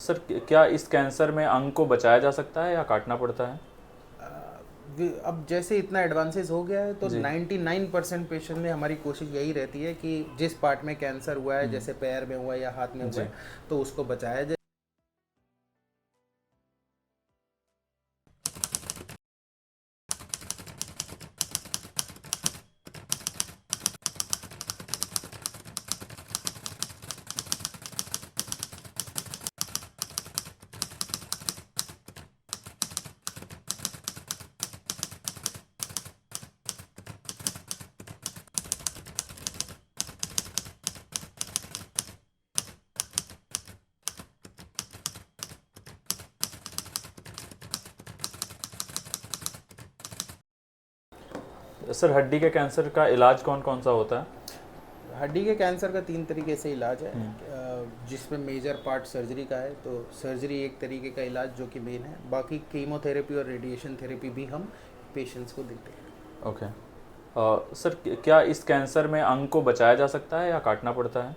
Sir क्या इस cancer में अंग को बचाया जा सकता है या काटना पड़ता है? अब जैसे इतना एडवांसेस हो गया है तो जी। 99% पेशेंट में हमारी कोशिश यही रहती है कि जिस पार्ट में कैंसर हुआ है, जैसे पैर में हुआ है या हाथ में हुआ जी। है, तो उसको बचाया जाए। सर हड्डी के कैंसर का इलाज कौन कौन सा होता है? हड्डी के कैंसर का 3 तरीके से इलाज है, जिसमें मेजर पार्ट सर्जरी का है। तो सर्जरी एक तरीके का इलाज जो कि मेन है, बाकी कीमोथेरेपी और रेडिएशन थेरेपी भी हम पेशेंट्स को देते हैं। ओके। सर क्या इस कैंसर में अंग को बचाया जा सकता है या काटना पड़ता है?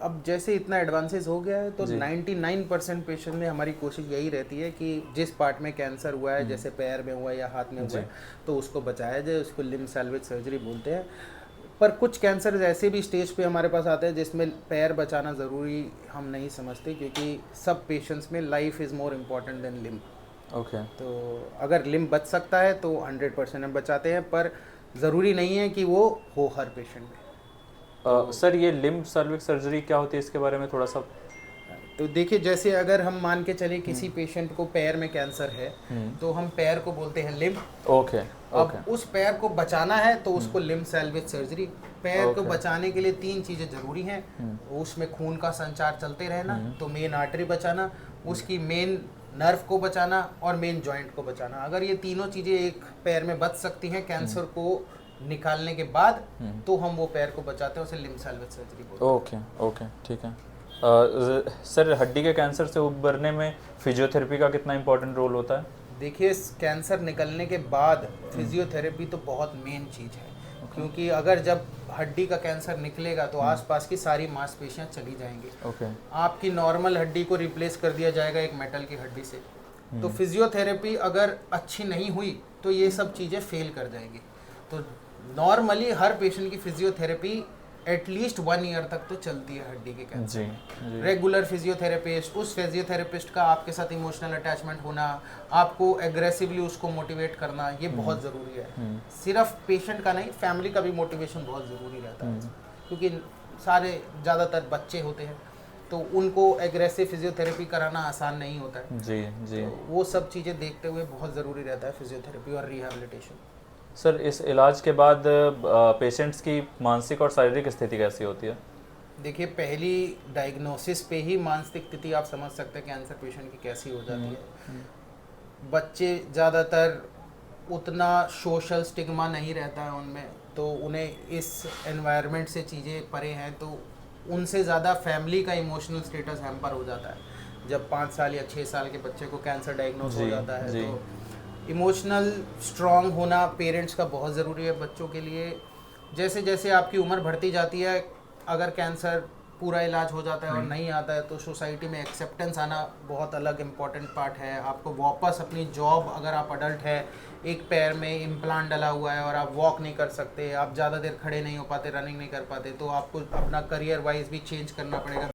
अब जैसे इतना एडवांसेस हो गया है तो जी। 99% पेशेंट में हमारी कोशिश यही रहती है कि जिस पार्ट में कैंसर हुआ है, जैसे पैर में हुआ है या हाथ में हुआ जी। है, तो उसको बचाया जाए। उसको लिम्ब सैल्वेज सर्जरी बोलते हैं। पर कुछ कैंसर ऐसे भी स्टेज पे हमारे पास आते हैं जिसमें पैर बचाना ज़रूरी हम नहीं समझते, क्योंकि सब पेशेंट्स में life is more important than limb. Okay. तो अगर लिम्ब बच सकता है तो 100% हम बचाते हैं, पर ज़रूरी नहीं है कि वो हो हर पेशेंट में। सर ये लिम्ब सर्विक्स सर्जरी क्या होती है, इसके बारे में थोड़ा सा? तो देखिए, जैसे अगर हम मान के चले किसी पेशेंट को पैर में कैंसर है, तो हम पैर को बोलते हैं लिम्ब। ओके। ओके। अब उस पैर को बचाना है तो उसको लिम्ब सैल्वेज सर्जरी। पैर को ओके। बचाने के लिए 3 चीज़ें ज़रूरी हैं। उसमें खून का संचार चलते रहना, तो मेन आर्टरी बचाना, उसकी मेन नर्व को बचाना और मेन जॉइंट को बचाना। अगर ये तीनों चीज़ें एक पैर में बच सकती हैं कैंसर को निकालने के बाद, तो हम वो पैर को बचाते हैं, उसे लिम्ब सैल्वेज सर्जरी बोलते हैं। ओके। ओके, ठीक है। सर हड्डी के कैंसर से उबरने में फिजियोथेरेपी का कितना इम्पोर्टेंट रोल होता है? देखिए, कैंसर निकलने के बाद फिजियोथेरेपी तो बहुत मेन चीज़ है, क्योंकि अगर जब हड्डी का कैंसर निकलेगा तो आसपास की सारी मांसपेशियां चली जाएंगी। ओके। आपकी नॉर्मल हड्डी को रिप्लेस कर दिया जाएगा एक मेटल की हड्डी से। तो फिजियोथेरेपी अगर अच्छी नहीं हुई तो ये सब चीज़ें फेल कर जाएंगी। तो नॉर्मली हर पेशेंट की फिजियोथेरेपी एटलीस्ट 1 ईयर तक तो चलती है हड्डी के कैंसर जी। में। जी। रेगुलर फिजियोथेरेपिस्ट, उस फिजियोथेरेपिस्ट का आपके साथ इमोशनल अटैचमेंट होना, आपको एग्रेसिवली उसको मोटिवेट करना, ये बहुत ज़रूरी है। सिर्फ पेशेंट का नहीं, फैमिली का भी मोटिवेशन बहुत ज़रूरी रहता है, क्योंकि सारे ज़्यादातर बच्चे होते हैं, तो उनको एग्रेसिव फिजियोथेरेपी कराना आसान नहीं होता है। जी। जी। तो वो सब चीज़ें देखते हुए बहुत ज़रूरी रहता है फिजियोथेरेपी और रिहैबिलिटेशन। सर इस इलाज के बाद पेशेंट्स की मानसिक और शारीरिक स्थिति कैसी होती है? देखिए, पहली डायग्नोसिस पे ही मानसिक स्थिति आप समझ सकते हैं कैंसर पेशेंट की कैसी हो जाती है। बच्चे ज़्यादातर उतना सोशल स्टिग्मा नहीं रहता है उनमें, तो उन्हें इस एनवायरनमेंट से चीज़ें परे हैं, तो उनसे ज़्यादा फैमिली का इमोशनल स्टेटस हैम्पर हो जाता है। जब 5 साल या 6 साल के बच्चे को कैंसर डायग्नोस हो जी। जाता है, जी। तो इमोशनल स्ट्रांग होना पेरेंट्स का बहुत ज़रूरी है बच्चों के लिए। जैसे जैसे आपकी उम्र बढ़ती जाती है, अगर कैंसर पूरा इलाज हो जाता है और नहीं आता है, तो सोसाइटी में एक्सेप्टेंस आना बहुत अलग इम्पॉर्टेंट पार्ट है। आपको वापस अपनी जॉब, अगर आप अडल्ट है, एक पैर में इम्प्लांट डला हुआ है और आप वॉक नहीं कर सकते, आप ज़्यादा देर खड़े नहीं हो पाते, रनिंग नहीं कर पाते, तो आपको अपना करियर वाइज भी चेंज करना पड़ेगा।